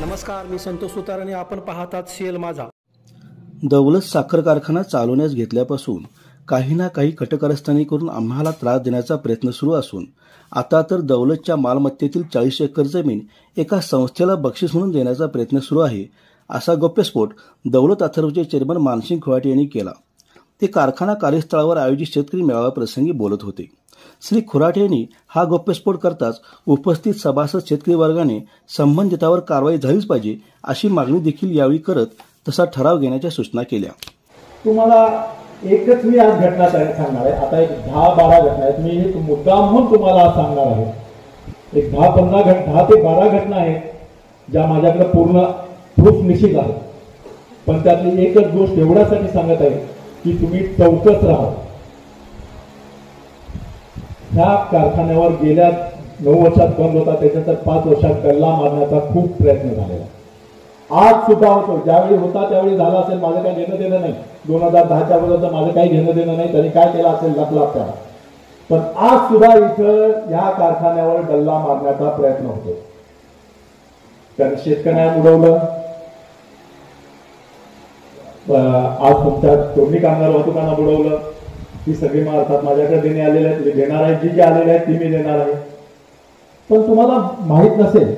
नमस्कार, मी संतोष सुतार आणि आपण पाहतात सीएल माझा. दौलत साखर कारखाना चालवण्यास घेतल्यापासून काही ना काही कटकारस्थानी करून आम्हाला त्रास देण्याचा प्रयत्न सुरू असून आता तर दौलतच्या मालमत्तेतील 40 एकर जमीन एका संस्थेला बक्षीस म्हणून देण्याचा प्रयत्न सुरू आहे, असा गौप्यस्फोट दौलत अथर्वचे चेअरमन मानसिंग खोयाटे यांनी केला. ते कारखाना कार्यस्थळावर आयोजित शेतकरी मेळाव्याप्रसंगी बोलत होते. श्री खोराटे यांनी हा गौप्यस्फोट करताच उपस्थित सभासद शेतकरी वर्गाने संबंधितावर कारवाई झालीच पाहिजे अशी मागणी देखील यावेळी करत तसा ठराव घेण्याच्या सूचना केल्या. तुम्हाला एकच मी आज घटना सांगणार आहे. आता एक 10-12 घटना आहेत. मी एक मुद्दाम म्हणून तुम्हाला आज सांगणार आहे. एक 10 ते 12 घटना आहेत ज्या माझ्याकडे पूर्ण प्रूफ निश्चित आहे. पण त्यातली एकच गोष्ट एवढ्यासाठी सांगत आहे की तुम्ही चौकस राहा. ह्या कारखान्यावर गेल्या 9 वर्षात बंद होता, त्याच्यानंतर 5 वर्षात गल्ला मारण्याचा खूप प्रयत्न झालेला. आज सुद्धा होतो. ज्यावेळी होता त्यावेळी झाला असेल, माझं काही घेणं देणं नाही. 2010च्या अगोदर माझं काही घेणं देणं नाही. त्यांनी काय केलं असेल लपलाप त्याला. पण आज सुद्धा इथं या कारखान्यावर गल्ला मारण्याचा प्रयत्न होतो. कारण शेतकऱ्यांना उडवलं. आज तुमच्या तोडणी कामगार वाहतुकांना बुडवलं. ती सगळी अर्थात माझ्याकडे देणे आलेले आहेत, देणार आहेत. जी आलेले आहेत ती मी देणार आहे. पण तुम्हाला माहित नसेल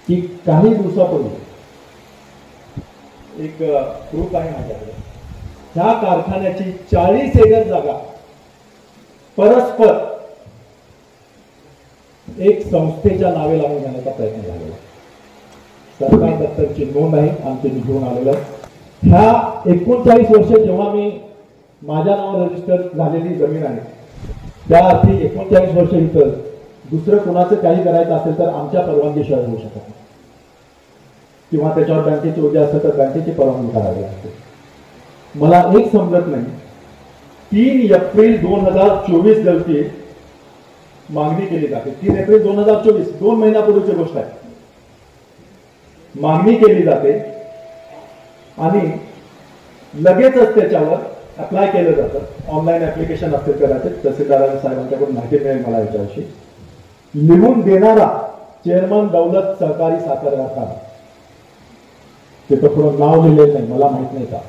की काही दिवसापूर्वी एक प्रूफ आहे माझ्याकडे. ह्या कारखान्याची 40 एकर जागा परस्पर एक संस्थेच्या नावे लावून घेण्याचा प्रयत्न झालेला. सरकार दप्तरची नोंद आहे, आमची घेऊन आलेलं. ह्या 39 वर्ष जेव्हा मी माझ्या नावावर रजिस्टर झालेली जमीन आहे, त्या अर्थी 39 वर्ष इथं दुसरं कोणाचं काही करायचं असेल तर आमच्या परवानगीशिवाय होऊ शकत नाही. किंवा त्याच्यावर बँकेची उद्या असेल तर बँकेची परवानगी करावी लागते. मला एक समजत नाही, 3 एप्रिल 2024 रोजी मागणी केली जाते. 3 एप्रिल 2024, 2 महिन्यापूर्वीची गोष्ट आहे. मागणी केली जाते आणि लगेचच त्याच्यावर अप्लाय केलं जातं. ऑनलाईन ऍप्लिकेशन असते कदाचित. तहसीलदार साहेबांच्याकडून माहिती मिळेल मला याच्याविषयी. लिहून देणारा चेअरमन दौलत सहकारी साखर कारखाना, तिथं पुढं नाव लिहिलेलं नाही, मला माहित नाही का.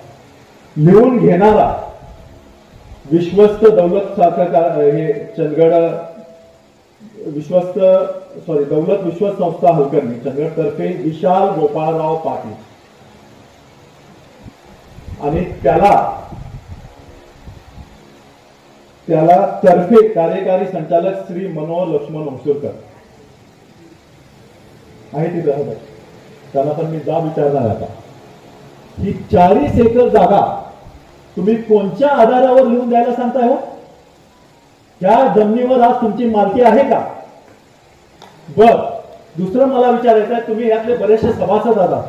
लिहून घेणारा विश्वस्त दौलत साखर हे चंदगड दौलत विश्वस्त संस्था हलकर्णी चंदगड तर्फे विशाल गोपाळराव पाटील आणि त्याला तर्फे कार्यकारी संचालक श्री मनोहर लक्ष्मण होसुरकर आहे तिथं. त्यांना पण मी जाब विचारणार आता. ही 40 एकर जागा तुम्ही कोणत्या आधारावर लिहून द्यायला सांगताय हो? त्या जमिनीवर आज तुमची मालकी आहे का? बर, दुसरं मला विचारायचं आहे, तुम्ही यातले बरेचसे सभासद आहात.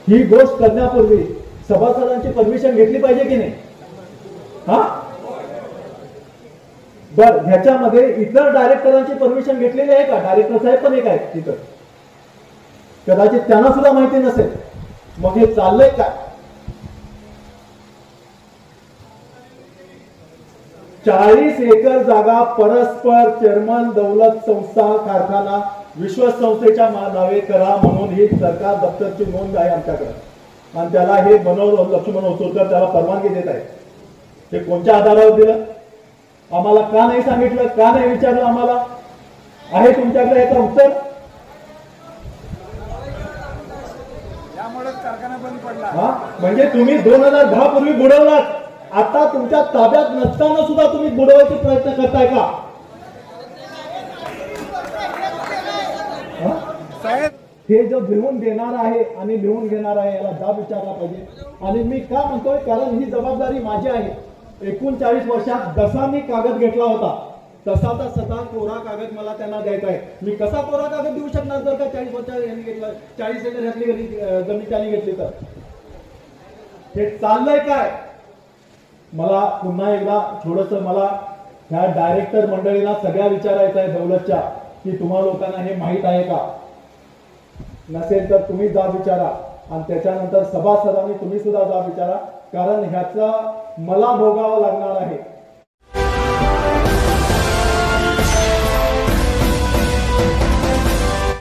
ही गोष्ट करण्यापूर्वी सभासदांची परमिशन घेतली पाहिजे की नाही? हा, बर, ह्याच्यामध्ये इतर डायरेक्टरांची परमिशन घेतलेली आहे का? डायरेक्टर साहेब पण एक आहेत तिथं, कदाचित त्यांना सुद्धा माहिती नसेल. मग हे चाललंय काय? 40 एकर जागा परस्पर चेअरमन दौलत संस्था कारखाना विश्वस्त संस्थेच्या नावे करा म्हणून ही सरकार दप्तरची नोंद आहे आमच्याकडे. आणि त्याला हे मनोहर लक्ष्मण होसुरकर त्याला परवानगी देत आहे. हे कोणत्या आधारावर दिलं? आम्हाला का नाही सांगितलं? का नाही विचारलं आम्हाला? आहे तुमच्याकडे याचं उत्तर? कारखाना बंद पडला. हा, म्हणजे तुम्ही 2010 पूर्वी बुडवलात. आता तुमच्या ताब्यात नसताना सुद्धा तुम्ही बुडवायचे प्रयत्न करताय का? साहेब, हे जो लिहून देणार आहे आणि लिहून घेणार आहे याला जाब विचारला पाहिजे. आणि मी का म्हणतोय, कारण ही जबाबदारी माझी आहे. 39 वर्षात जसा मी कागद घेतला होता तसाचा स्वतः कोरा कागद मला त्यांना द्यायचा आहे. मी कसा कोरा कागद देऊ शकणार जर का 40 वर्षात यांनी घेतलं, 40 एकर ह्यातली जमीन त्यांनी घेतली तर? हे चाललंय काय? मला पुन्हा एकदा थोडस मला ह्या डायरेक्टर मंडळीला सगळ्या विचारायचं आहे दौलतच्या, की तुम्हा लोकांना हे माहित आहे का? नसेल तर तुम्ही जाब विचारा आणि त्याच्यानंतर सभासदांनी तुम्ही सुद्धा जाब विचारा. कारण ह्याचा मला भोगावं लागणार आहे.